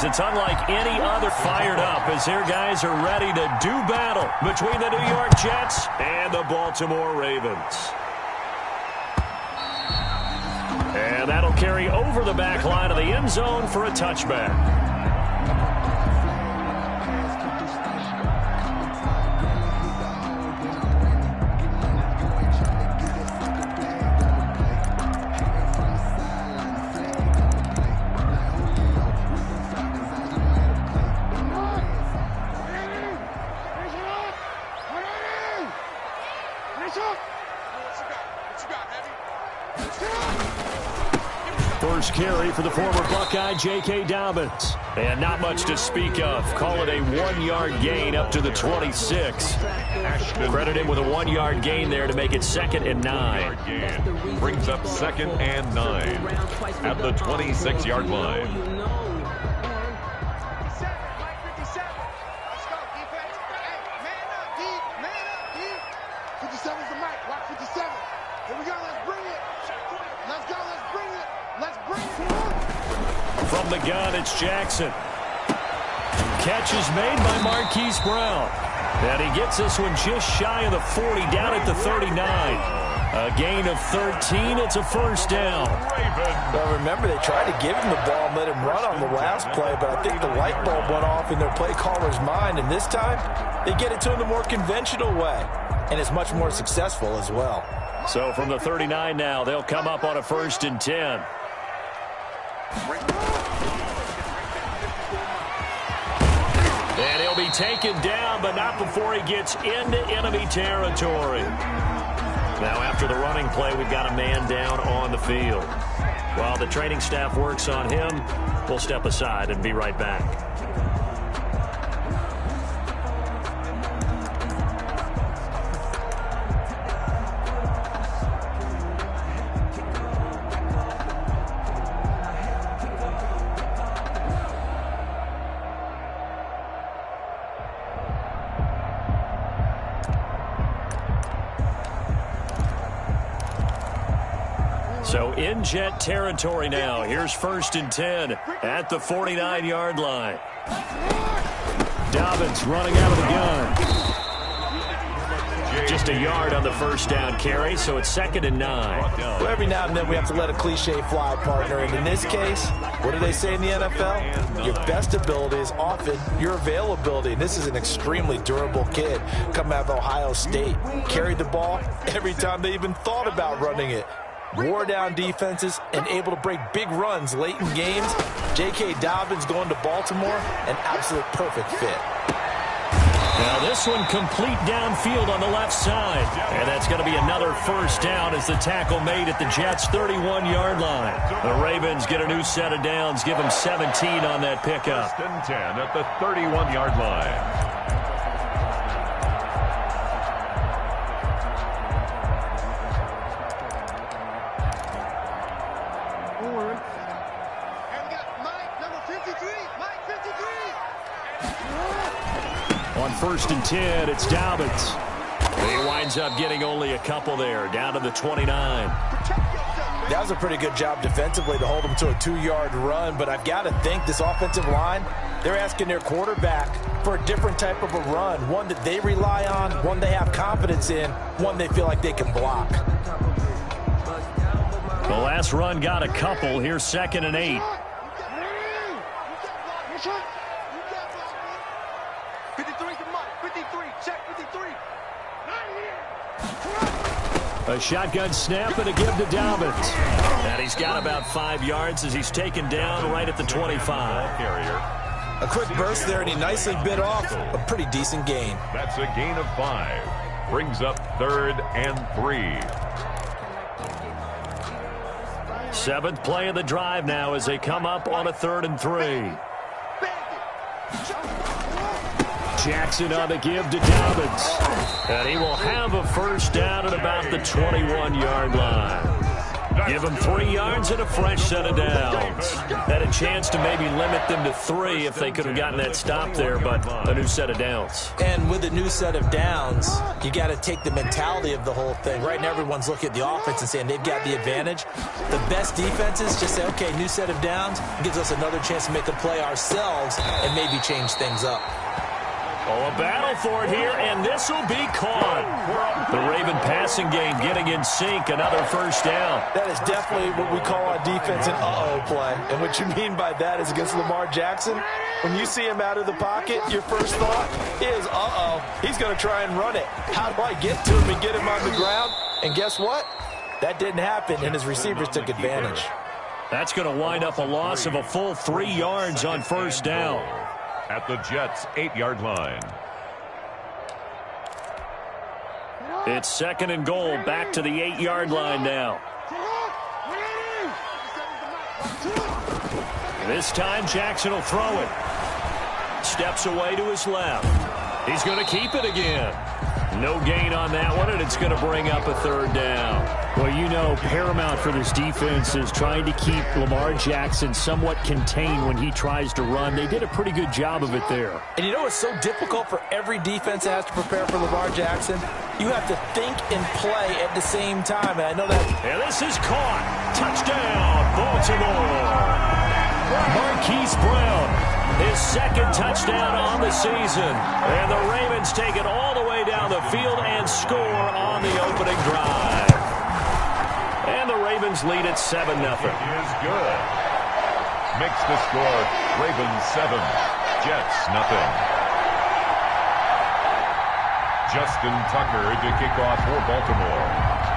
series. It's unlike any other. Fired up as their guys are ready to do battle between the New York Jets and the Baltimore Ravens. And that'll carry over the back line of the end zone for a touchback. First carry for the former Buckeye, J.K. Dobbins. And not much to speak of. Call it a 1-yard gain up to the 26. Credit him with a 1-yard gain there to make it 2nd and 9. Brings up 2nd and 9 at the 26-yard line. From the gun, it's Jackson. Catch is made by Marquise Brown. And he gets this one just shy of the 40, down at the 39. A gain of 13. It's a first down. Well, remember, they tried to give him the ball and let him run on the last play, but I think the light bulb went off in their play caller's mind, and this time they get it to him the more conventional way, and it's much more successful as well. So from the 39 now, they'll come up on a 1st and 10. And he'll be taken down, but not before he gets into enemy territory. Now, after the running play, we've got a man down on the field. While the training staff works on him, we'll step aside and be right back. So in Jet territory now. Here's 1st and 10 at the 49-yard line. Dobbins running out of the gun. Just a yard on the first down carry, so it's 2nd and 9. Well, every now and then we have to let a cliche fly, partner. And in this case, what do they say in the NFL? Your best ability is often your availability. And this is an extremely durable kid coming out of Ohio State. Carried the ball every time they even thought about running it. Wore down defenses and able to break big runs late in games. J.K. Dobbins going to Baltimore, an absolute perfect fit. Now this one complete downfield on the left side. And that's going to be another first down as the tackle made at the Jets' 31-yard line. The Ravens get a new set of downs, give them 17 on that pickup. 1st and 10 at the 31-yard line. On 1st and 10, it's Dobbins. He winds up getting only a couple there, down to the 29. That was a pretty good job defensively to hold him to a 2-yard run, but I've got to think this offensive line, they're asking their quarterback for a different type of a run, one that they rely on, one they have confidence in, one they feel like they can block. The last run got a couple. Here's 2nd and 8. 53, check 53. A shotgun snap and a give to Dobbins. And he's got about 5 yards as he's taken down right at the 25. A quick burst there, and he nicely bit off a pretty decent gain. That's a gain of 5. Brings up 3rd and 3. 7th play of the drive now as they come up on a 3rd and 3. Jackson on the give to Dobbins. And he will have a first down at about the 21-yard line. Give them 3 yards and a fresh set of downs. Had a chance to maybe limit them to 3 if they could have gotten that stop there, but a new set of downs. And with a new set of downs, you got to take the mentality of the whole thing. Right now, everyone's looking at the offense and saying they've got the advantage. The best defenses just say, okay, new set of downs gives us another chance to make a play ourselves and maybe change things up. Oh, a battle for it here, and this will be caught. The Raven passing game getting in sync, another first down. That is definitely what we call on defense an uh-oh play. And what you mean by that is against Lamar Jackson, when you see him out of the pocket, your first thought is, uh-oh, he's going to try and run it. How do I get to him and get him on the ground? And guess what? That didn't happen, and his receivers took advantage. That's going to wind up a loss of a full 3 yards on first down. At the Jets' 8-yard line. It's 2nd and goal, back to the 8-yard line now. This time Jackson will throw it. Steps away to his left. He's going to keep it again. No gain on that one, and it's going to bring up a 3rd down. Well, you know, paramount for this defense is trying to keep Lamar Jackson somewhat contained when he tries to run. They did a pretty good job of it there. And you know what's so difficult for every defense that has to prepare for Lamar Jackson? You have to think and play at the same time, and I know that. And this is caught. Touchdown, Baltimore. Marquise Brown, his 2nd touchdown on the season. And the Ravens take it all the way down the field and score on the opening drive. And the Ravens lead at 7-0. Is good. Makes the score Ravens 7, Jets 0. Justin Tucker to kick off for Baltimore.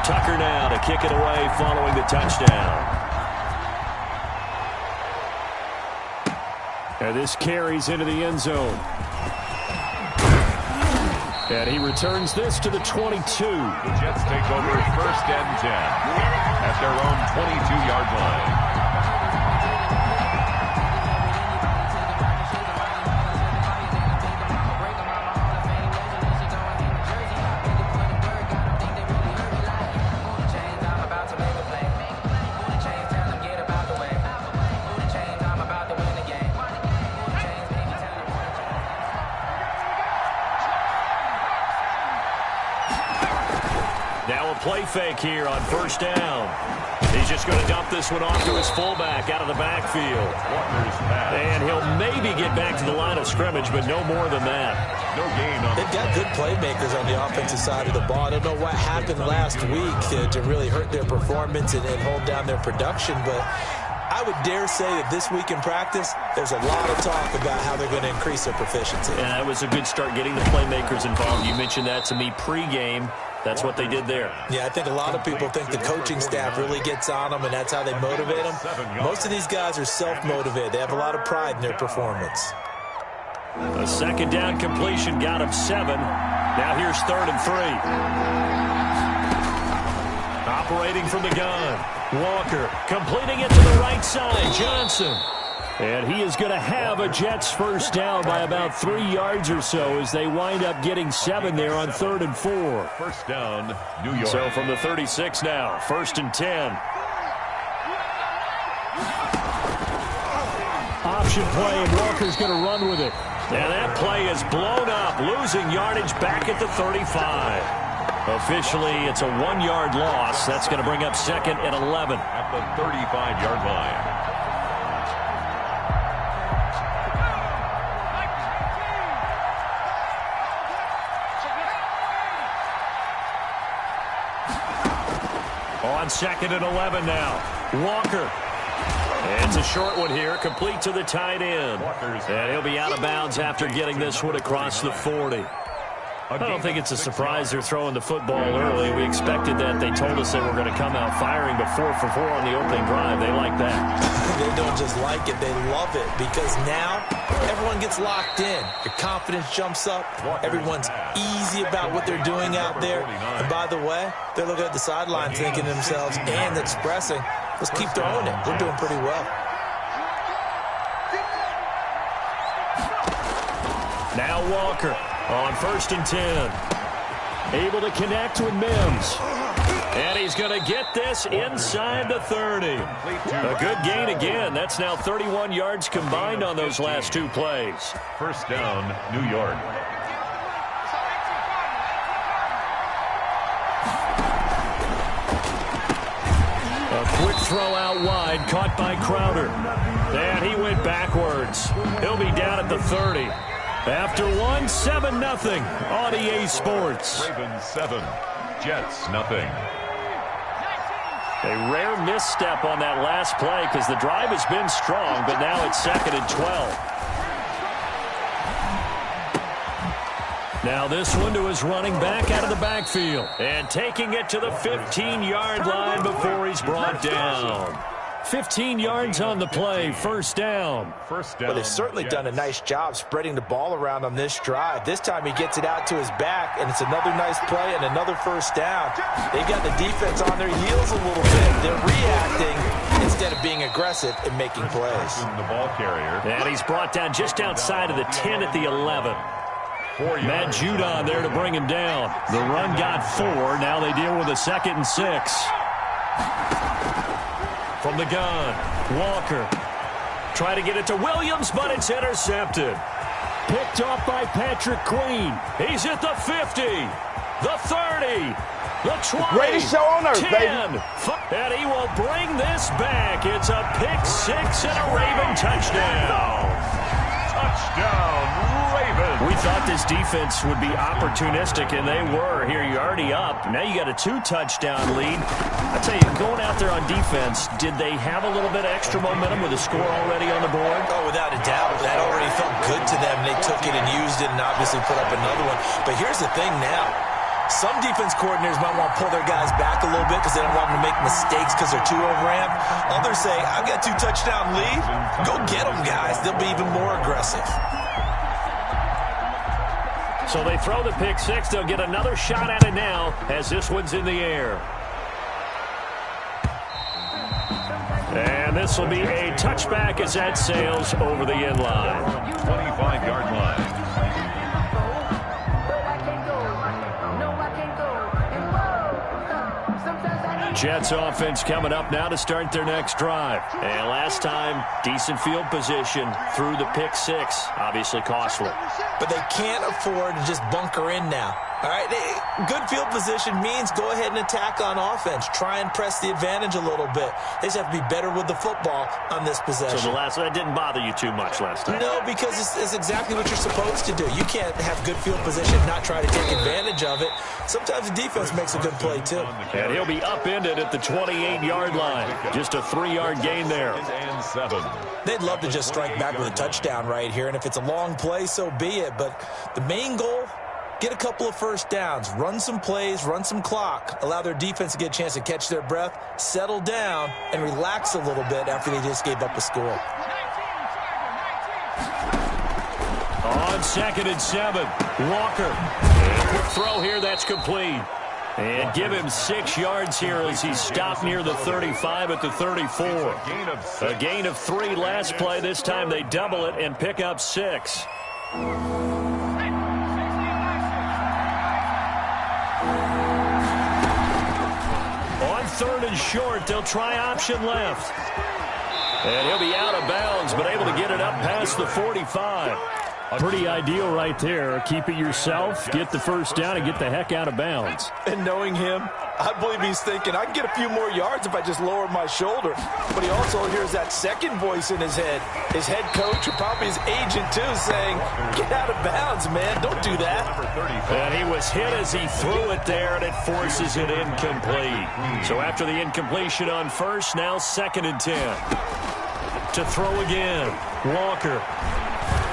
Tucker now to kick it away following the touchdown. And this carries into the end zone. And he returns this to the 22. The Jets take over 1st and 10 at their own 22-yard line. Play fake here on 1st down. He's just going to dump this one off to his fullback out of the backfield. And he'll maybe get back to the line of scrimmage, but no more than that. No gain on. They've got good playmakers on the offensive side of the ball. I don't know what happened last week to really hurt their performance and hold down their production, but I would dare say that this week in practice, there's a lot of talk about how they're going to increase their proficiency. And that was a good start getting the playmakers involved. You mentioned that to me pregame. That's what they did there. Yeah, I think a lot of people think the coaching staff really gets on them, and that's how they motivate them. Most of these guys are self-motivated. They have a lot of pride in their performance. A 2nd down completion got him 7. Now here's 3rd and 3. Operating from the gun. Walker completing it to the right side. Johnson. And he is going to have a Jets first down by about 3 yards or so as they wind up getting 7 there on 3rd and 4. 1st down, New York. So from the 36 now, 1st and 10. Option play, and Walker's going to run with it. And that play is blown up, losing yardage back at the 35. Officially, it's a 1-yard loss. That's going to bring up 2nd and 11. At the 35-yard line. On 2nd and 11 now. Walker. And it's a short one here, complete to the tight end. And he'll be out of bounds after getting this one across the 40. I don't think it's a surprise they're throwing the football early. We expected that. They told us they were going to come out firing, but 4 for 4 on the opening drive. They like that. They don't just like it, they love it, because now everyone gets locked in. Your confidence jumps up. Everyone's easy about what they're doing out there. And by the way, they're looking at the sideline thinking to themselves and expressing, let's keep throwing it. We're doing pretty well. Now Walker on 1st and 10. Able to connect with Mims. And he's going to get this inside the 30. A good gain again. That's now 31 yards combined on those last two plays. First down, New York. A quick throw out wide, caught by Crowder. And he went backwards. He'll be down at the 30. After one, 7-0 on EA Sports. Ravens 7, Jets nothing. A rare misstep on that last play because the drive has been strong, but now it's 2nd and 12. Now this one to his running back out of the backfield. And taking it to the 15-yard line before he's brought down. 15 yards on the play, first down. But they've certainly done a nice job spreading the ball around on this drive. This time he gets it out to his back, and it's another nice play and another first down. They've got the defense on their heels a little bit. They're reacting instead of being aggressive and making plays. The ball carrier. And he's brought down just outside of the 10 at the 11. Matt Judon there to bring him down. The run got 4. Now they deal with a 2nd and 6. From the gun, Walker. Try to get it to Williams, but it's intercepted. Picked off by Patrick Queen. He's at the 50, the 30, the 20, greatest show on earth, 10, baby. And he will bring this back. It's a pick 6 and a Raven touchdown. Touchdown, Ravens. We thought this defense would be opportunistic, and they were. Here, you're already up. Now you got a 2-touchdown lead. I tell you, going out there on defense, did they have a little bit of extra momentum with a score already on the board? Oh, without a doubt. That already felt good to them. They took it and used it and obviously put up another one. But here's the thing now. Some defense coordinators might want to pull their guys back a little bit because they don't want them to make mistakes because they're too overamped. Others say, I've got 2-touchdown lead. Go get them, guys. They'll be even more aggressive. So they throw the pick 6. They'll get another shot at it now as this one's in the air. And this will be a touchback as that sails over the end line. 25-yard line. Jets offense coming up now to start their next drive. And last time, decent field position through the pick 6. Obviously costly. But they can't afford to just bunker in now. All right, good field position means go ahead and attack on offense. Try and press the advantage a little bit. They just have to be better with the football on this possession. So that didn't bother you too much last time? No, because it's exactly what you're supposed to do. You can't have good field position and not try to take advantage of it. Sometimes the defense makes a good play, too. And he'll be upended at the 28-yard line. Just a 3-yard gain there. And 7. They'd love to just strike back with a touchdown right here, and if it's a long play, so be it. But the main goal, get a couple of first downs, run some plays, run some clock, allow their defense to get a chance to catch their breath, settle down, and relax a little bit after they just gave up a score. On 2nd and 7, Walker. And a quick throw here, that's complete. And give him 6 yards here as he's stopped near the 35 at the 34. A gain of 3 last play. This time they double it and pick up 6. On 3rd and short, they'll try option left. And he'll be out of bounds, but able to get it up past the 45. Pretty ideal right there. Keep it yourself, get the first down, and get the heck out of bounds. And knowing him, I believe he's thinking, I can get a few more yards if I just lower my shoulder. But he also hears that second voice in his head. His head coach, or probably his agent too, saying, get out of bounds, man. Don't do that. And he was hit as he threw it there, and it forces it incomplete. So after the incompletion on first, now 2nd and 10. To throw again, Walker.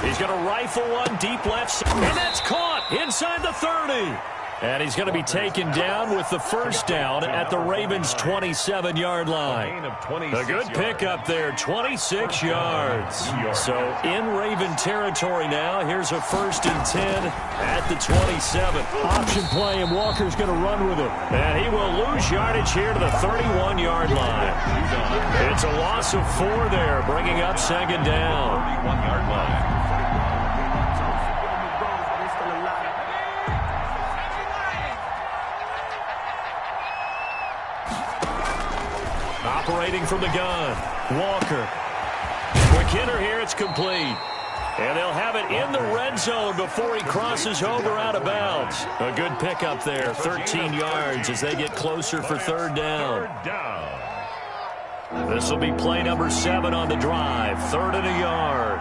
He's going to rifle one deep left, and that's caught inside the 30. And he's going to be taken down with the first down at the Ravens' 27-yard line. A good pickup there, 26 yards. So in Raven territory now, here's a 1st and 10 at the 27. Option play, and Walker's going to run with it. And he will lose yardage here to the 31-yard line. It's a loss of 4 there, bringing up 2nd down. 31-yard line. waiting from the gun. Walker. Quick hitter here. It's complete. And they'll have it in the red zone before he crosses over out of bounds. A good pickup there, 13 yards as they get closer for third down. This will be play number 7 on the drive, 3rd and a yard.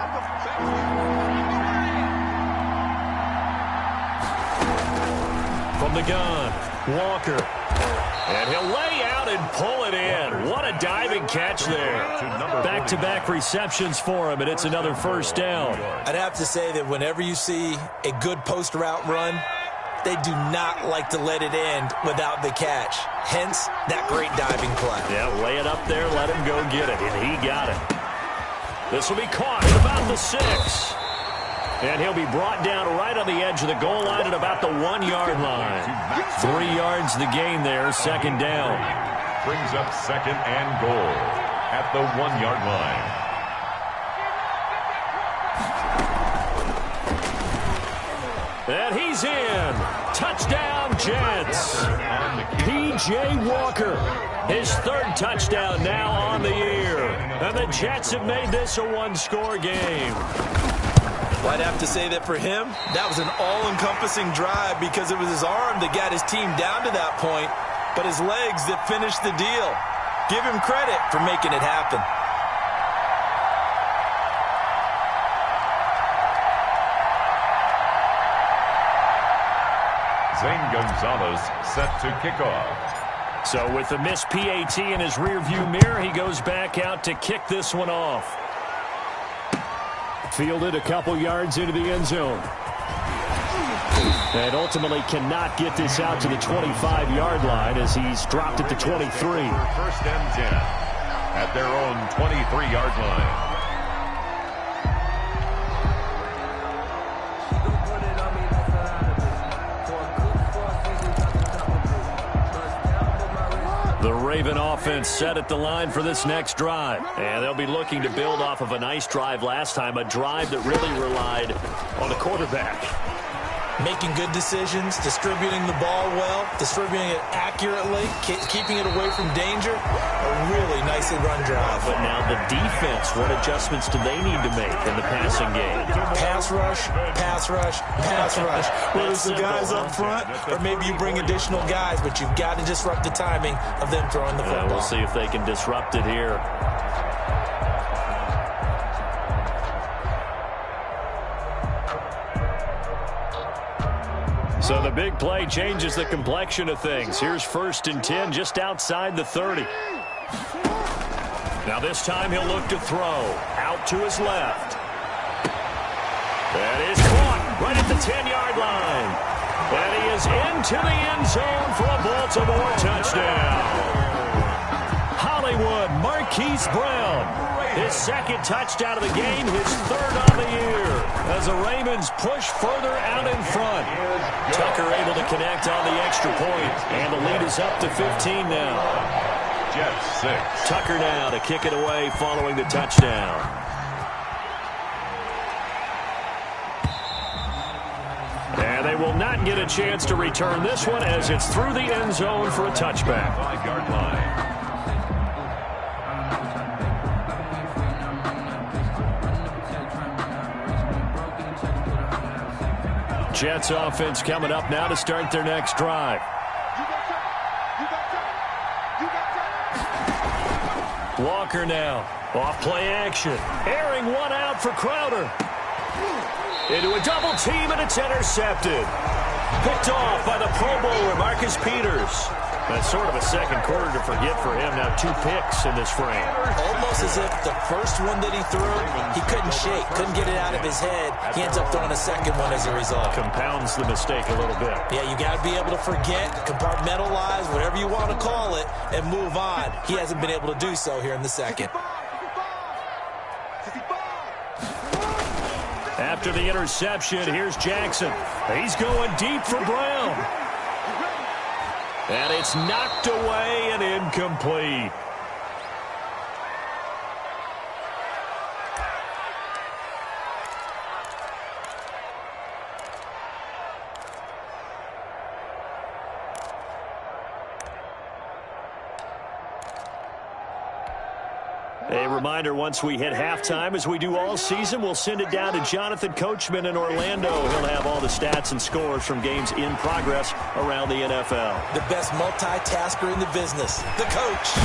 From the gun, Walker. And he'll lay out and pull it in. What a diving catch there. Back-to-back receptions for him, and it's another first down. I'd have to say that whenever you see a good post route run, they do not like to let it end without the catch. Hence, that great diving play. Yeah, lay it up there, let him go get it, and he got it. This will be caught at about the 6. And he'll be brought down right on the edge of the goal line at about the 1-yard line. 3 yards the gain there, second down. Brings up second and goal at the 1-yard line. And he's in. Touchdown, Jets. P.J. Walker, his 3rd touchdown now on the year. And the Jets have made this a one-score game. Well, I'd have to say that for him, that was an all-encompassing drive because it was his arm that got his team down to that point, but his legs that finished the deal. Give him credit for making it happen. Zane Gonzalez set to kick off. So with the missed PAT in his rearview mirror, he goes back out to kick this one off. Fielded a couple yards into the end zone. And ultimately cannot get this out to the 25-yard line as he's dropped it to 23. First and 10 at their own 23-yard line. The Raven offense set at the line for this next drive. And they'll be looking to build off of a nice drive last time, a drive that really relied on the quarterback. Making good decisions, distributing the ball well, distributing it accurately, keeping it away from danger. A really nicely run drive. But now the defense, what adjustments do they need to make in the passing game? Pass rush, pass rush, pass rush. Whether it's the guys up front or maybe you bring additional guys, but you've got to disrupt the timing of them throwing the football. We'll see if they can disrupt it here. So the big play changes the complexion of things. Here's 1st and 10 just outside the 30. Now this time he'll look to throw. Out to his left. That is caught right at the 10-yard line. And he is into the end zone for a Baltimore touchdown. Hollywood Marquise Brown. His 2nd touchdown of the game, his 3rd on the year. As the Ravens push further out in front. Tucker able to connect on the extra point. And the lead is up to 15 now. Jets 6. Tucker now to kick it away following the touchdown. And they will not get a chance to return this one as it's through the end zone for a touchback. 5-yard line. Jets offense coming up now to start their next drive. Walker now. Off play action. Airing one out for Crowder. Into a double team, and it's intercepted. Picked off by the Pro Bowler, Marcus Peters. That's sort of a second quarter to forget for him. Now 2 picks in this frame. Almost as if the first one that he threw, he couldn't shake, couldn't get it out of his head. He ends up throwing a second one as a result. Compounds the mistake a little bit. Yeah, you got to be able to forget, compartmentalize, whatever you want to call it, and move on. He hasn't been able to do so here in the second. After the interception, here's Jackson. He's going deep for Brown. And it's knocked away and incomplete. A reminder, once we hit halftime, as we do all season, we'll send it down to Jonathan Coachman in Orlando. He'll have all the stats and scores from games in progress around the NFL. The best multitasker in the business, the coach.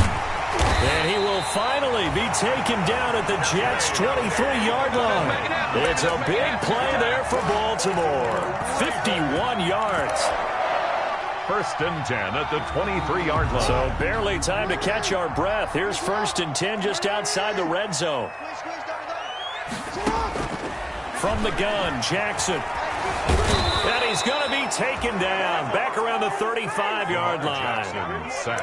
And he will finally be taken down at the Jets' 23-yard line. It's a big play there for Baltimore. 51 yards. First and 10 at the 23-yard line. So barely time to catch our breath. Here's first and 10 just outside the red zone. From the gun, Jackson. And he's going to be taken down back around the 35-yard line.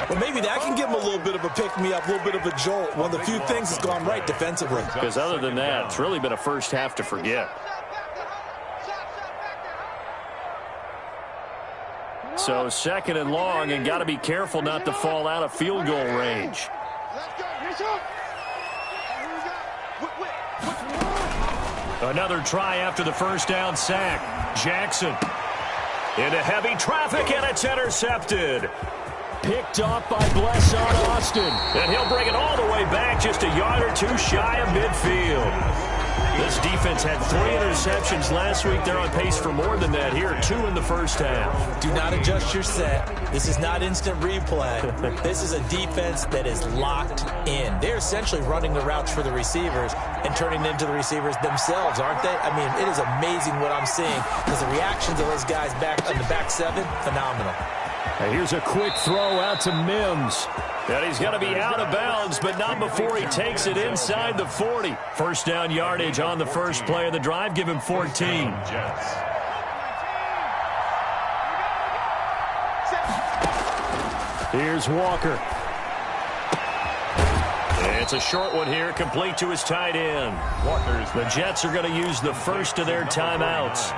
Well, maybe that can give him a little bit of a pick-me-up, a little bit of a jolt. One of the few things that's gone right defensively. Because other than that, it's really been a first half to forget. So second and long, and got to be careful not to fall out of field goal range. Another try after the first down sack. Jackson into heavy traffic, and it's intercepted. Picked off by Blesson Austin. And he'll bring it all the way back, just a yard or two shy of midfield. This defense had 3 interceptions last week. They're on pace for more than that here. 2 in the first half. Do not adjust your set. This is not instant replay. This is a defense that is locked in. They're essentially running the routes for the receivers and turning into the receivers themselves, aren't they? I mean, it is amazing what I'm seeing because the reactions of those guys back on the back 7, phenomenal. And here's a quick throw out to Mims. And he's going to be out of bounds, but not before he takes it inside the 40. First down yardage on the first play of the drive. Give him 14. Here's Walker. It's a short one here, complete to his tight end. The Jets are going to use the first of their timeouts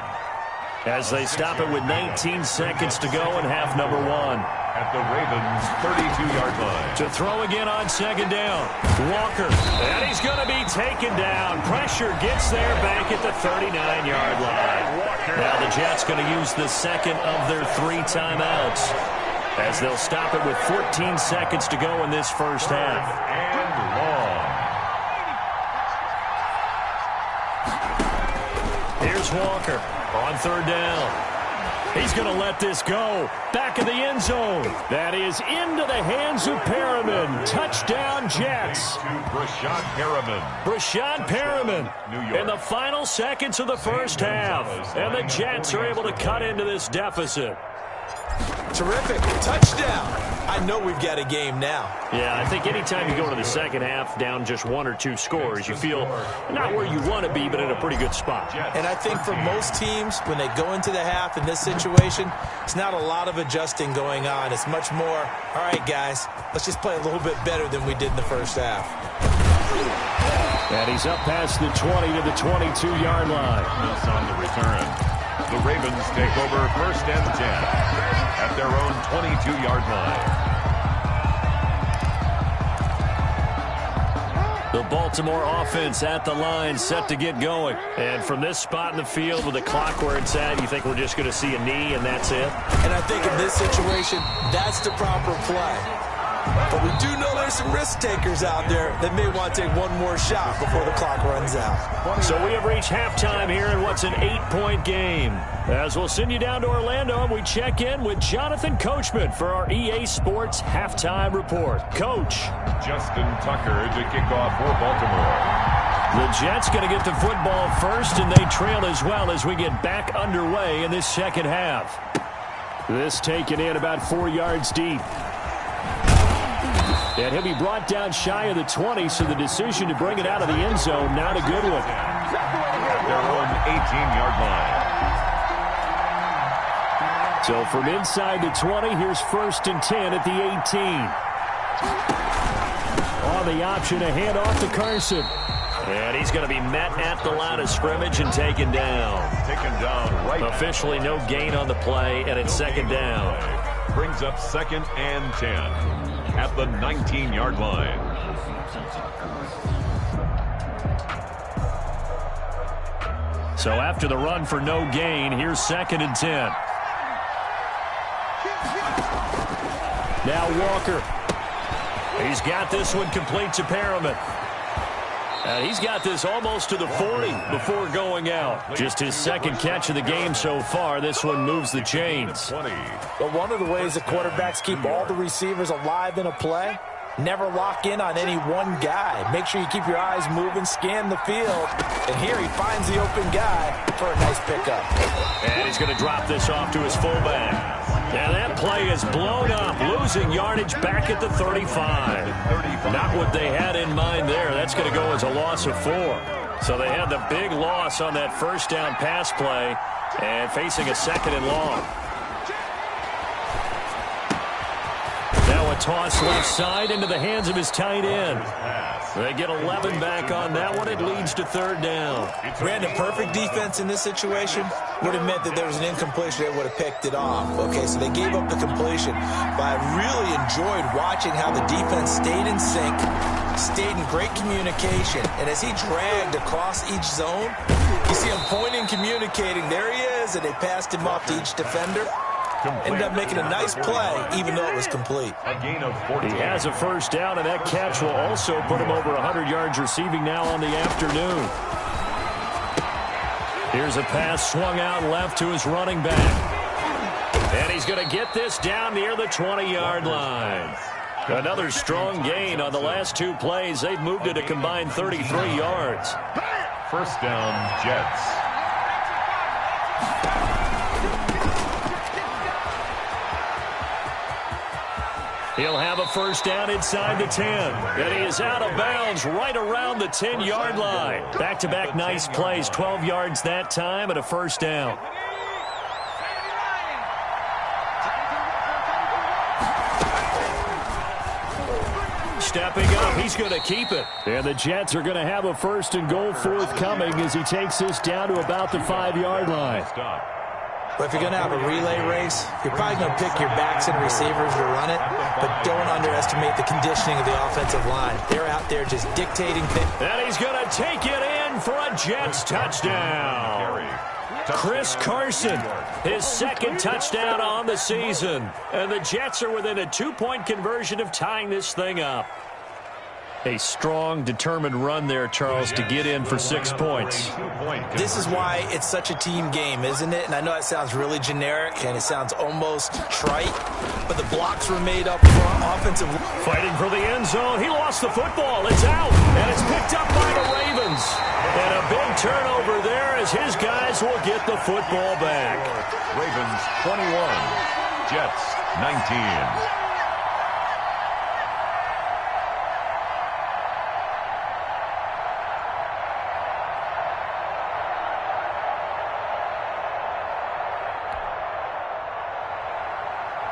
as they stop it with 19 seconds to go in half number 1. At the Ravens' 32-yard line. To throw again on second down. Walker. And he's going to be taken down. Pressure gets there back at the 39-yard line. Now the Jets going to use the second of their 3 timeouts as they'll stop it with 14 seconds to go in this first half. And long. Here's Walker on third down. He's going to let this go. Back of the end zone. That is into the hands of Perriman. Touchdown, Jets. Brashad Perriman. Brashad Perriman in the final seconds of the first half. And the Jets are able to cut into this deficit. Terrific. Touchdown. I know we've got a game now. Yeah, I think anytime you go into the second half down just 1 or 2 scores, you feel not where you want to be, but in a pretty good spot. And I think for most teams, when they go into the half in this situation, it's not a lot of adjusting going on. It's much more, all right, guys, let's just play a little bit better than we did in the first half. And he's up past the 20 to the 22-yard line. Miss on the return. The Ravens take over first and 10 at their own 22-yard line. The Baltimore offense at the line, set to get going. And from this spot in the field with the clock where it's at, you think we're just going to see a knee and that's it? And I think in this situation, that's the proper play. But we do know there's some risk takers out there that may want to take one more shot before the clock runs out. So we have reached halftime here in what's an 8-point game. As we'll send you down to Orlando, and we check in with Jonathan Coachman for our EA Sports Halftime Report. Coach. Justin Tucker to kick off for Baltimore. The Jets going to get the football first, and they trail as well as we get back underway in this second half. This taken in about 4 yards deep. And he'll be brought down shy of the 20, so the decision to bring it out of the end zone, not a good one. Their own 18-yard line. So from inside the 20, here's first and 10 at the 18. On the option, a handoff to Carson. And he's going to be met at the line of scrimmage and taken down. Taken down right. Officially no gain on the play, and it's second down. Brings up second and 10 at the 19-yard line. So after the run for no gain, here's second and 10. Now Walker. He's got this one complete to Perriman. And he's got this almost to the 40 before going out. Just his second catch of the game so far. This one moves the chains. But one of the ways that quarterbacks keep all the receivers alive in a play, never lock in on any one guy. Make sure you keep your eyes moving, scan the field. And here he finds the open guy for a nice pickup. And he's going to drop this off to his fullback. And that play is blown up, losing yardage back at the 35. Not what they had in mind there. That's going to go as a loss of 4. So they had the big loss on that first down pass play and facing a 2nd and long. Now a toss left side into the hands of his tight end. They get 11 back on that one. It leads to 3rd down. Brandon, perfect defense in this situation would have meant that there was an incompletion. They would have picked it off. Okay, so they gave up the completion. But I really enjoyed watching how the defense stayed in sync, stayed in great communication. And as he dragged across each zone, you see him pointing, communicating. There he is, and they passed him off to each defender. Ended up making a nice play, even though it was complete. A gain of 14. He has a first down, and that catch will also put him over 100 yards receiving now on the afternoon. Here's a pass swung out left to his running back. And he's going to get this down near the 20-yard line. Another strong gain on the last 2 plays. They've moved it a combined 33 yards. First down, Jets. He'll have a first down inside the 10. And he is out of bounds right around the 10-yard line. Back-to-back nice plays, 12 yards that time and a first down. Stepping up, he's going to keep it. And the Jets are going to have a 1st and goal forthcoming as he takes this down to about the 5-yard line. But if you're going to have a relay race, you're probably going to pick your backs and receivers to run it, but don't underestimate the conditioning of the offensive line. They're out there just dictating things. And he's going to take it in for a Jets touchdown. Chris Carson, his 2nd touchdown on the season. And the Jets are within a 2-point conversion of tying this thing up. A strong, determined run there, Charles, to get in for 6 points. This is why it's such a team game, isn't it? And I know it sounds really generic and it sounds almost trite, but the blocks were made up front, offensive. Fighting for the end zone. He lost the football. It's out, and it's picked up by the Ravens. And a big turnover there as his guys will get the football back. Ravens 21, Jets 19.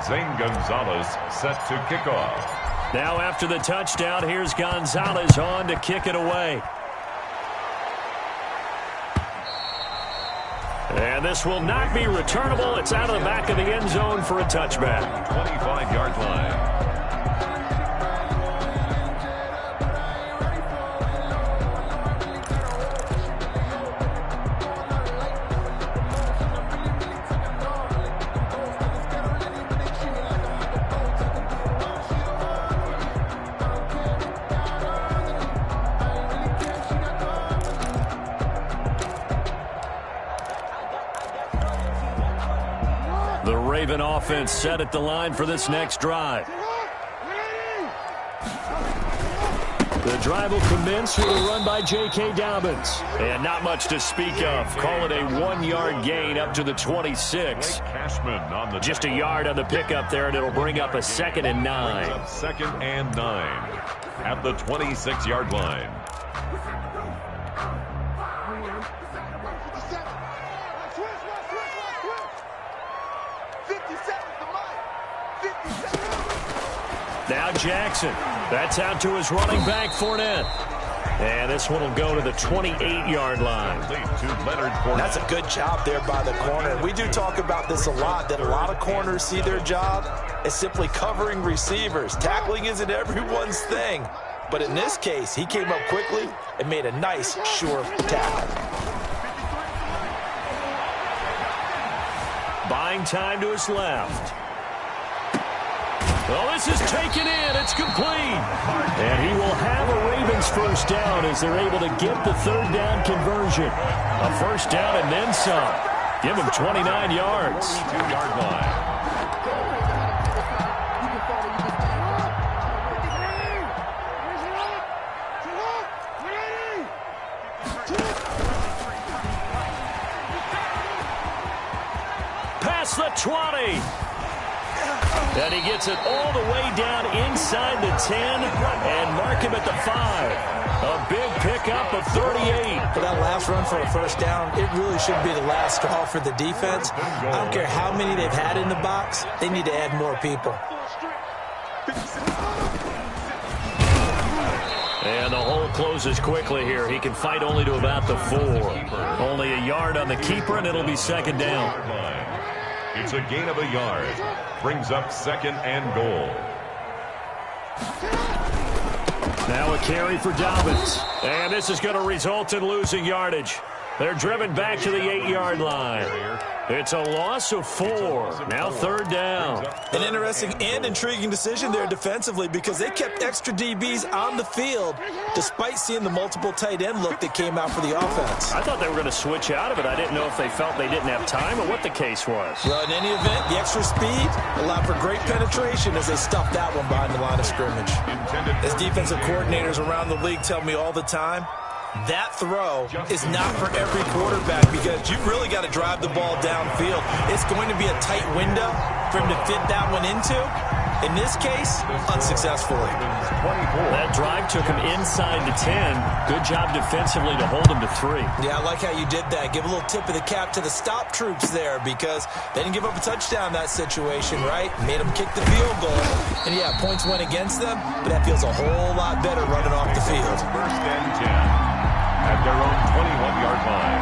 Zane Gonzalez set to kick off. Now after the touchdown, here's Gonzalez on to kick it away. And this will not be returnable. It's out of the back of the end zone for a touchback. 25-yard line. The Raven offense set at the line for this next drive. The drive will commence with a run by J.K. Dobbins. And not much to speak of. Call it a 1-yard gain up to the 26. Just a yard on the pickup there, and it'll bring up a 2nd and 9. 2nd and 9 at the 26-yard line. Now Jackson. That's out to his running back, Fournette. And this one will go to the 28-yard line. That's a good job there by the corner. We do talk about this a lot, that a lot of corners see their job as simply covering receivers. Tackling isn't everyone's thing. But in this case, he came up quickly and made a nice, sure tackle. Buying time to his left. Well, this is taken in. It's complete. And he will have a Ravens first down as they're able to get the third down conversion. A first down and then some. Give him 29 yards. 2-yard line. Past the 20. And he gets it all the way down inside the 10 and mark him at the 5. A big pickup of 38. For that last run for a first down, it really should be the last straw for the defense. I don't care how many they've had in the box. They need to add more people. And the hole closes quickly here. He can fight only to about the 4. Only a yard on the keeper, and it'll be second down. It's a gain of a yard. Brings up second and goal. Now a carry for Dobbins. And this is going to result in losing yardage. They're driven back to the 8-yard line. It's a loss of 4. Now third down. An interesting and intriguing decision there defensively because they kept extra DBs on the field despite seeing the multiple tight end look that came out for the offense. I thought they were going to switch out of it. I didn't know if they felt they didn't have time or what the case was. Well, in any event, the extra speed allowed for great penetration as they stuffed that one behind the line of scrimmage. As defensive coordinators around the league tell me all the time, that throw is not for every quarterback because you've really got to drive the ball downfield. It's going to be a tight window for him to fit that one into. In this case, unsuccessfully. That drive took him inside the 10. Good job defensively to hold him to 3. Yeah, I like how you did that. Give a little tip of the cap to the stop troops there because they didn't give up a touchdown in that situation, right? Made them kick the field goal. And yeah, points went against them, but that feels a whole lot better running off the field. First and 10. At their own 21-yard line.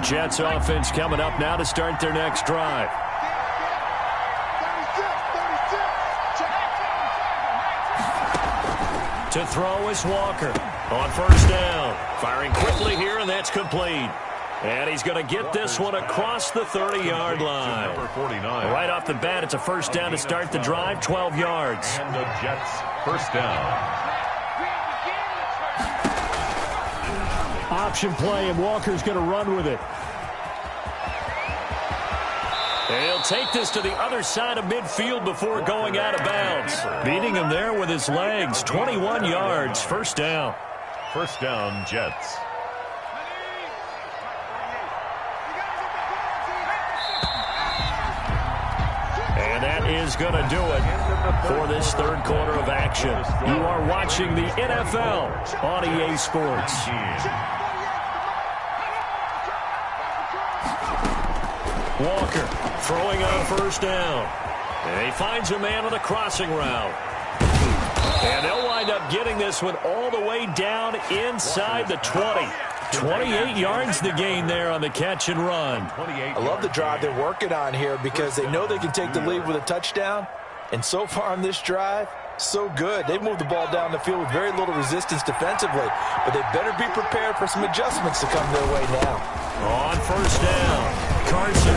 Jets offense coming up now to start their next drive. To throw is Walker on first down. Firing quickly here, and that's complete. And he's going to get this one across the 30-yard line. Right off the bat, it's a first down to start the drive, 12 yards. And the Jets first down. Option play, and Walker's going to run with it. And he'll take this to the other side of midfield before going out of bounds. Beating him there with his legs, 21 yards, first down. First down, Jets. And that is going to do it for this third quarter of action. You are watching the NFL on EA Sports. Walker throwing on first down. And he finds a man on a crossing route. And they'll wind up getting this one all the way down inside the 20. 28 yards the gain there on the catch and run. I love the drive they're working on here because they know they can take the lead with a touchdown. And so far on this drive, so good. They've moved the ball down the field with very little resistance defensively. But they better be prepared for some adjustments to come their way now. On first down, Carson.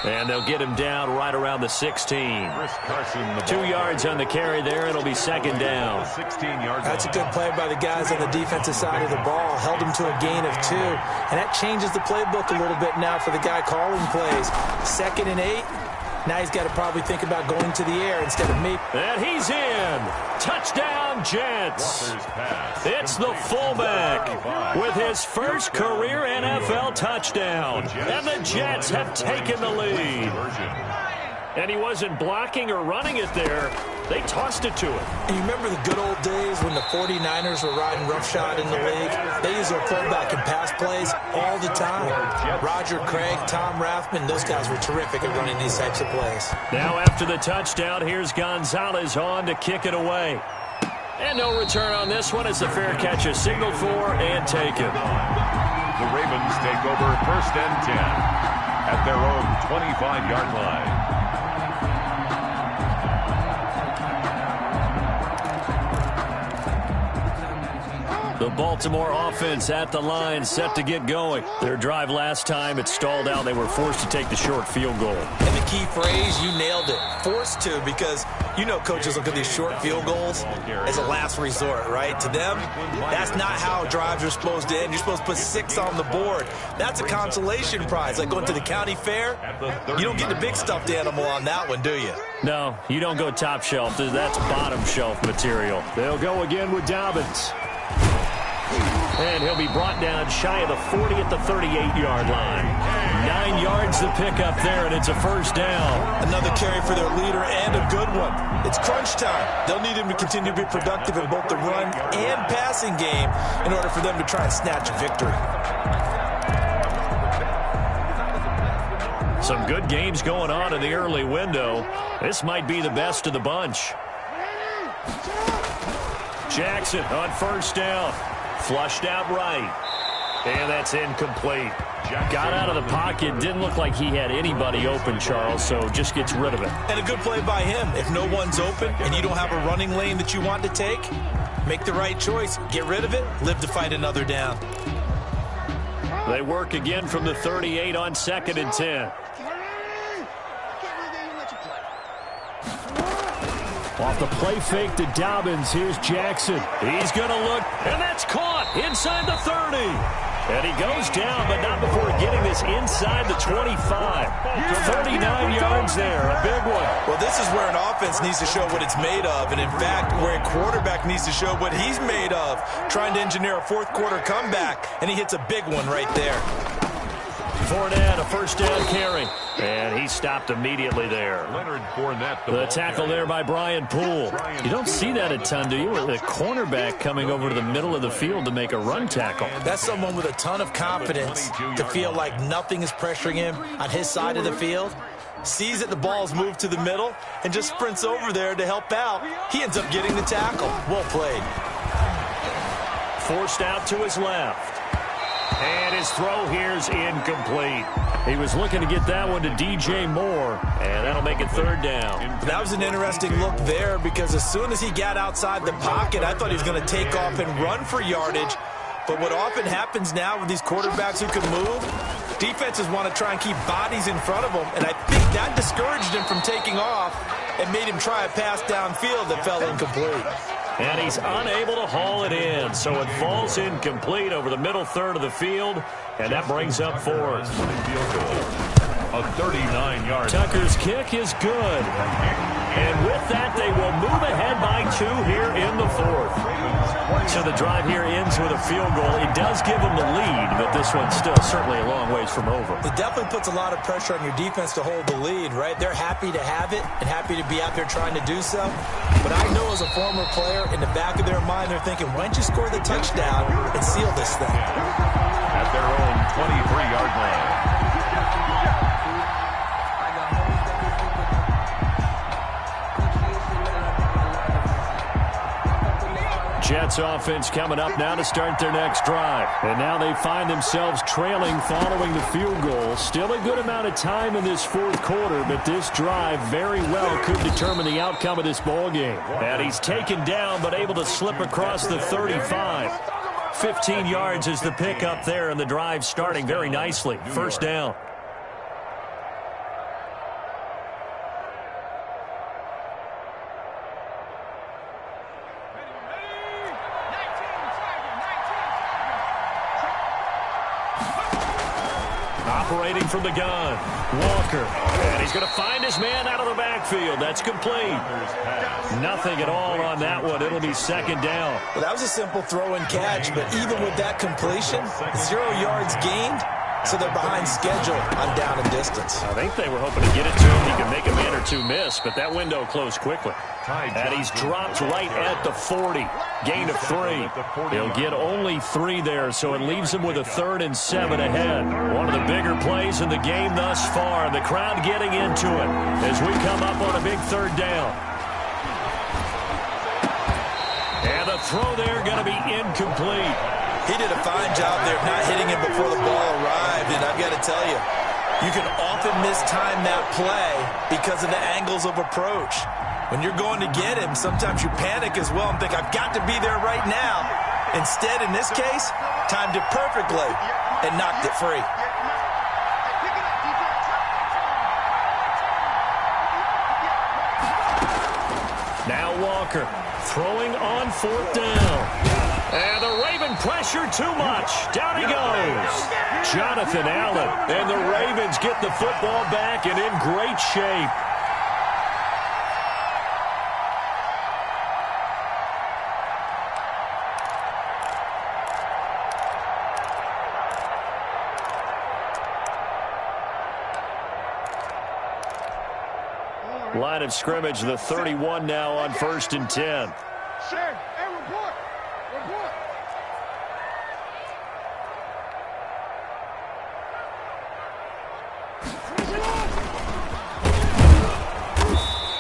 And they'll get him down right around the 16. 2 yards on the carry there. It'll be second down. That's a good play by the guys on the defensive side of the ball. Held him to a gain of 2. And that changes the playbook a little bit now for the guy calling plays. 2nd and 8. Now he's got to probably think about going to the air instead of me. And he's in. Touchdown, Jets. It's the fullback with his first career NFL touchdown. And the Jets have taken the lead. And he wasn't blocking or running it there. They tossed it to him. And you remember the good old days when the 49ers were riding roughshod in the league? They used their fullback in pass plays all the time. Roger Craig, Tom Rathman, those guys were terrific at running these types of plays. Now after the touchdown, here's Gonzalez on to kick it away. And no return on this one as the fair catch is signaled for and taken. The Ravens take over first and 10 at their own 25-yard line. The Baltimore offense at the line, set to get going. Their drive last time, it stalled out. They were forced to take the short field goal. And the key phrase, you nailed it. Forced to, because you know coaches look at these short field goals as a last resort, right? To them, that's not how drives are supposed to end. You're supposed to put 6 on the board. That's a consolation prize. Like going to the county fair, you don't get the big stuffed animal on that one, do you? No, you don't go top shelf. That's bottom shelf material. They'll go again with Dobbins. And he'll be brought down shy of the 40 at the 38-yard line. 9 yards to pick up there, and it's a first down. Another carry for their leader and a good one. It's crunch time. They'll need him to continue to be productive in both the run and passing game in order for them to try and snatch a victory. Some good games going on in the early window. This might be the best of the bunch. Jackson on first down. Flushed out right. And that's incomplete. Got out of the pocket. Didn't look like he had anybody open, Charles, so just gets rid of it. And a good play by him. If no one's open and you don't have a running lane that you want to take, make the right choice. Get rid of it. Live to fight another down. They work again from the 38 on 2nd and 10. Off the play fake to Dobbins. Here's Jackson. He's going to look, and that's caught inside the 30. And he goes down, but not before getting this inside the 25. 39 yards there, a big one. Well, this is where an offense needs to show what it's made of, and in fact, where a quarterback needs to show what he's made of, trying to engineer a fourth-quarter comeback, and he hits a big one right there. Fournette, a first down carry. And he stopped immediately there. Leonard Fournette, the tackle there by Brian Poole. You don't see that a ton, do you? With a cornerback coming over to the middle of the field to make a run tackle. That's someone with a ton of confidence to feel like nothing is pressuring him on his side of the field. Sees that the ball's moved to the middle and just sprints over there to help out. He ends up getting the tackle. Well played. Forced out to his left. And his throw here's incomplete. He was looking to get that one to DJ Moore, and that'll make it 3rd down. That was an interesting look there, because as soon as he got outside the pocket, I thought he was going to take off and run for yardage. But what often happens now with these quarterbacks who can move, defenses want to try and keep bodies in front of them, and I think that discouraged him from taking off and made him try a pass downfield that fell incomplete. And he's unable to haul it in, so it falls incomplete over the middle third of the field, and that brings up 4th. A 39-yard. Tucker's kick is good. And with that, they will move ahead by 2 here in the 4th. So the drive here ends with a field goal. It does give them the lead, but this one's still certainly a long ways from over. It definitely puts a lot of pressure on your defense to hold the lead, right? They're happy to have it and happy to be out there trying to do so. But I know as a former player, in the back of their mind, they're thinking, why don't you score the touchdown and seal this thing? At their own 23-yard line. Jets offense coming up now to start their next drive. And now they find themselves trailing following the field goal. Still a good amount of time in this 4th quarter, but this drive very well could determine the outcome of this ball game. And he's taken down, but able to slip across the 35. 15 yards is the pickup there, and the drive starting very nicely. First down. Operating from the gun, Walker, and he's going to find his man out of the backfield. That's complete. Nothing at all on that one. It'll be 2nd down. Well, that was a simple throw and catch, but even with that completion, 0 yards gained, so they're behind schedule on down and distance. I think they were hoping to get it to him. He could make a man or 2 miss, but that window closed quickly. And he's dropped right at the 40. Gain of 3. He'll get only 3 there, so it leaves him with a 3rd and 7 ahead. One of the bigger plays in the game thus far. The crowd getting into it as we come up on a big 3rd down. And the throw there going to be incomplete. He did a fine job there of not hitting him before the ball arrived, and I've got to tell you, you can often mistime that play because of the angles of approach. When you're going to get him, sometimes you panic as well and think, I've got to be there right now. Instead, in this case, timed it perfectly and knocked it free. Now Walker throwing on 4th down. And the Raven pressure too much. Down he goes. Jonathan Allen. And the Ravens get the football back and in great shape. Line of scrimmage, the 31 now on 1st and 10. Sir, hey, report. Report.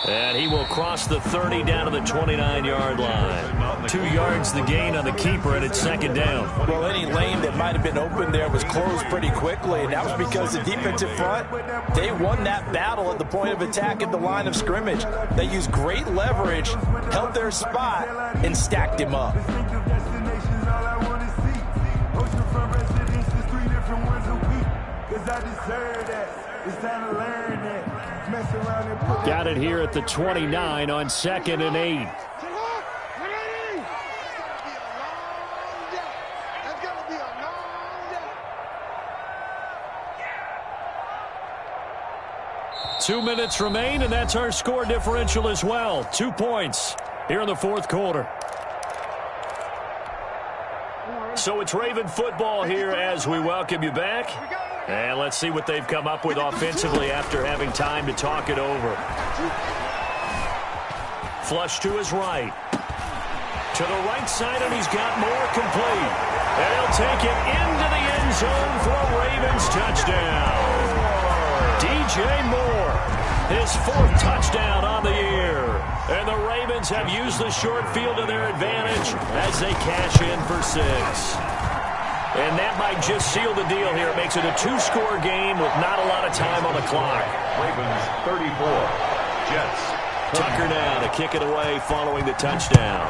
And he will cross the 30 down to the 29-yard line. 2 yards the gain on the keeper, and it's 2nd down. Well, any lane that might have been open there was closed pretty quickly, and that was because the defensive front, they won that battle at the point of attack at the line of scrimmage. They used great leverage, held their spot, and stacked him up. Got it here at the 29 on 2nd and 8. 2 minutes remain, and that's our score differential as well. 2 points here in the 4th quarter. So it's Raven football here as we welcome you back. And let's see what they've come up with offensively after having time to talk it over. Flush to his right. To the right side, and he's got more complete. And he'll take it into the end zone for a Ravens touchdown. DJ Moore, his 4th touchdown on the year. And the Ravens have used the short field to their advantage as they cash in for 6. And that might just seal the deal here. It makes it a 2-score game with not a lot of time on the clock. Ravens 34, Jets 20. Tucker now to kick it away following the touchdown.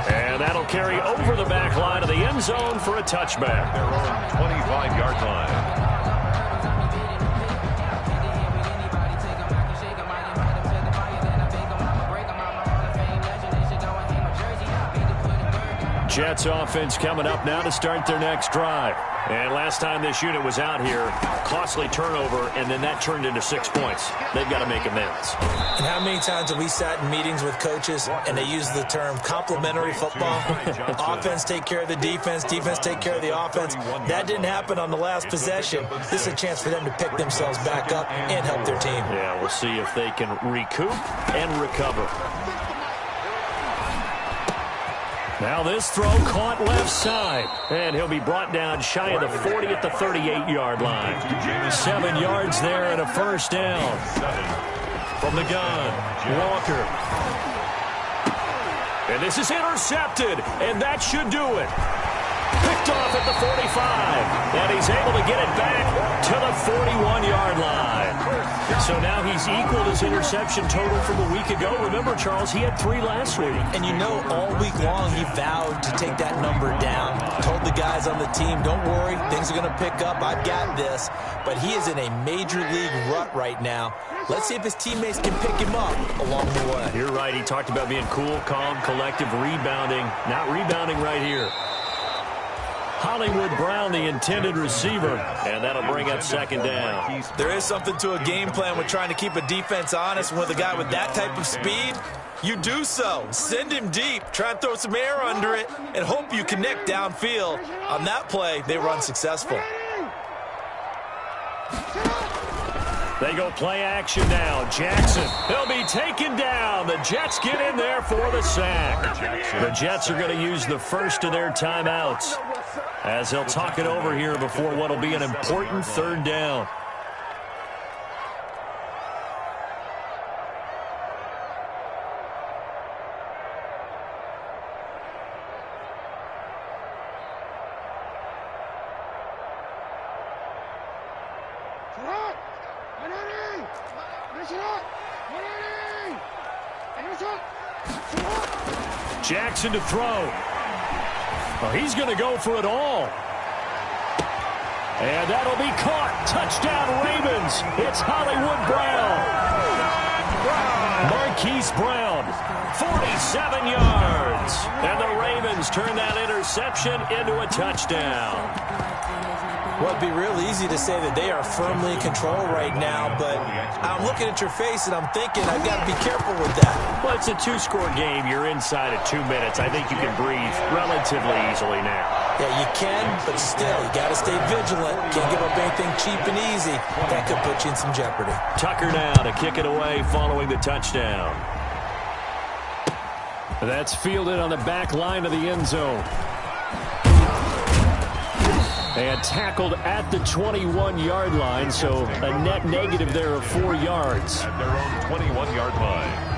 And that'll carry over the back line of the end zone for a touchback. Their own 25-yard line. Jets offense coming up now to start their next drive. And last time this unit was out here, costly turnover, and then that turned into 6 points. They've got to make amends. And how many times have we sat in meetings with coaches and they use the term complementary football? Offense take care of the defense, defense take care of the offense. That didn't happen on the last possession. This is a chance for them to pick themselves back up and help their team. Yeah, we'll see if they can recoup and recover. Now this throw caught left side, and he'll be brought down shy of the 40 at the 38-yard line. 7 yards there and a 1st down. From the gun, Walker. And this is intercepted, and that should do it. Picked off at the 45, and he's able to get it back to the 41-yard line. So now he's equaled his interception total from a week ago. Remember, Charles, he had 3 last week. And you know, all week long he vowed to take that number down. Told the guys on the team, don't worry, things are going to pick up. I've got this. But he is in a major league rut right now. Let's see if his teammates can pick him up along the way. You're right. He talked about being cool, calm, collective, rebounding. Not rebounding right here. Hollywood Brown, the intended receiver, and that'll bring up 2nd down. There is something to a game plan with trying to keep a defense honest. With a guy with that type of speed, you do so. Send him deep, try and throw some air under it, and hope you connect downfield. On that play, they were unsuccessful. They go play action now. Jackson, he'll be taken down. The Jets get in there for the sack. The Jets are going to use the first of their timeouts as they'll talk it over here before what will be an important 3rd down. Jackson to throw. Oh, he's going to go for it all. And that'll be caught. Touchdown, Ravens. It's Hollywood Brown. Marquise Brown, 47 yards. And the Ravens turn that interception into a touchdown. Well, it'd be real easy to say that they are firmly in control right now, but I'm looking at your face and I'm thinking I've got to be careful with that. Well, it's a two-score game. You're inside at 2 minutes. I think you can breathe relatively easily now. Yeah, you can, but still, you got to stay vigilant. Can't give up anything cheap and easy. That could put you in some jeopardy. Tucker now to kick it away following the touchdown. That's fielded on the back line of the end zone. And tackled at the 21-yard line, so a net negative there of 4 yards. At their own 21-yard line.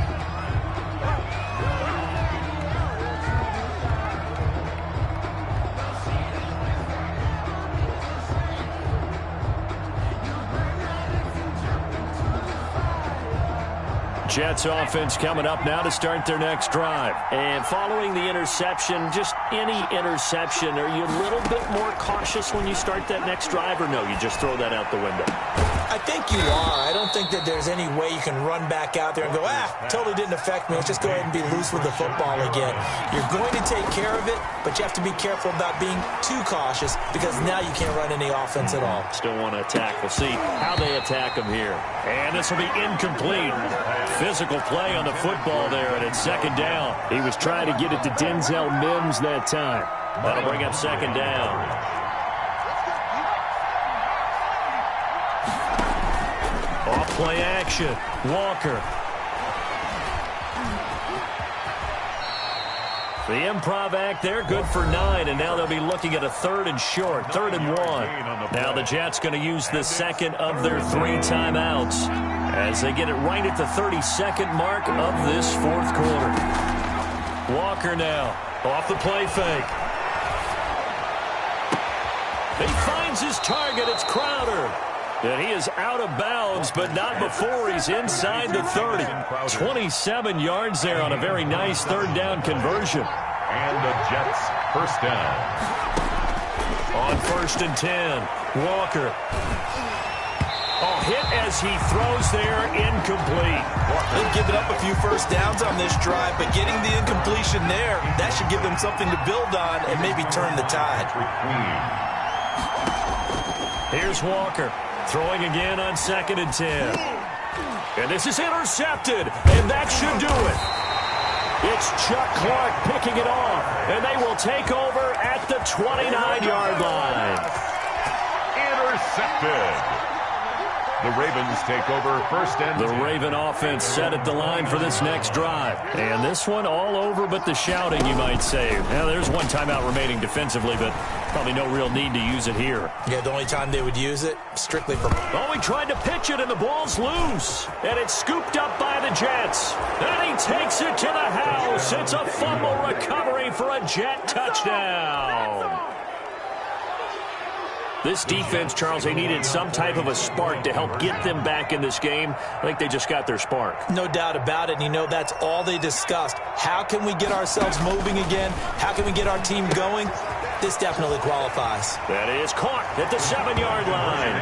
Jets offense coming up now to start their next drive. And following the interception, just any interception, are you a little bit more cautious when you start that next drive, or no, you just throw that out the window? I think you are. I don't think that there's any way you can run back out there and go, totally didn't affect me. Let's just go ahead and be loose with the football again. You're going to take care of it, but you have to be careful about being too cautious because now you can't run any offense at all. Still want to attack. We'll see how they attack them here. And this will be incomplete. Physical play on the football there, and it's second down. He was trying to get it to Denzel Mims that time. That'll bring up second down. Off play action. Walker. The improv act there, good for 9, and now they'll be looking at a 3rd and short, 3rd and 1. Now the Jets going to use the second of their 3 timeouts as they get it right at the 32nd mark of this fourth quarter. Walker now, off the play fake. He finds his target, it's Crowder. And he is out of bounds, but not before he's inside the 30. 27 yards there on a very nice 3rd down conversion. And the Jets first down. On 1st and 10, Walker. Oh, hit as he throws there, incomplete. They've given up a few first downs on this drive, but getting the incompletion there, that should give them something to build on and maybe turn the tide. Here's Walker. Throwing again on 2nd and 10. And this is intercepted, and that should do it. It's Chuck Clark picking it off, and they will take over at the 29-yard line. Intercepted. The Ravens take over 1st and 10. The Raven offense set at the line for this next drive. And this one all over but the shouting, you might say. Now, there's one timeout remaining defensively, but probably no real need to use it here. Yeah, the only time they would use it, strictly for... Oh, he tried to pitch it, and the ball's loose. And it's scooped up by the Jets. And he takes it to the house. It's a fumble recovery for a Jet touchdown. This defense, Charles, they needed some type of a spark to help get them back in this game. I think they just got their spark. No doubt about it, and you know that's all they discussed. How can we get ourselves moving again? How can we get our team going? This definitely qualifies. That is caught at the 7-yard line.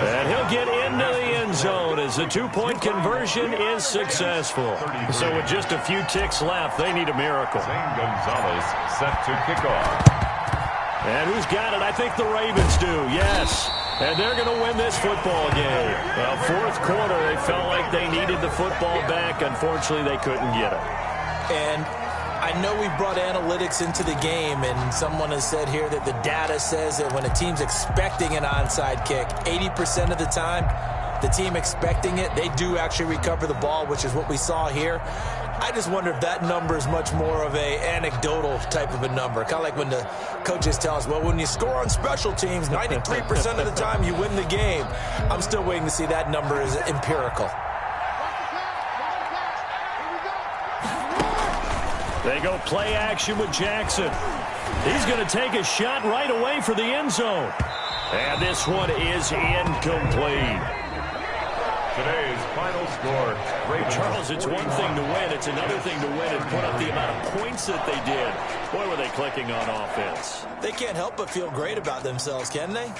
And he'll get into the end zone as the 2-point conversion is successful. So with just a few ticks left, they need a miracle. Zane Gonzalez set to kick off. And who's got it? I think the Ravens do, yes. And they're going to win this football game. Well, fourth quarter, they felt like they needed the football back. Unfortunately, they couldn't get it. And I know we brought analytics into the game, and someone has said here that the data says that when a team's expecting an onside kick, 80% of the time, the team expecting it, they do actually recover the ball, which is what we saw here. I just wonder if that number is much more of a anecdotal type of a number. Kind of like when the coaches tell us, well, when you score on special teams, 93% of the time you win the game. I'm still waiting to see that number is empirical. They go play action with Jackson. He's going to take a shot right away for the end zone. And this one is incomplete. Today's final score. Charles, it's one thing to win. It's another thing to win and put up the amount of points that they did. Boy, were they clicking on offense. They can't help but feel great about themselves, can they?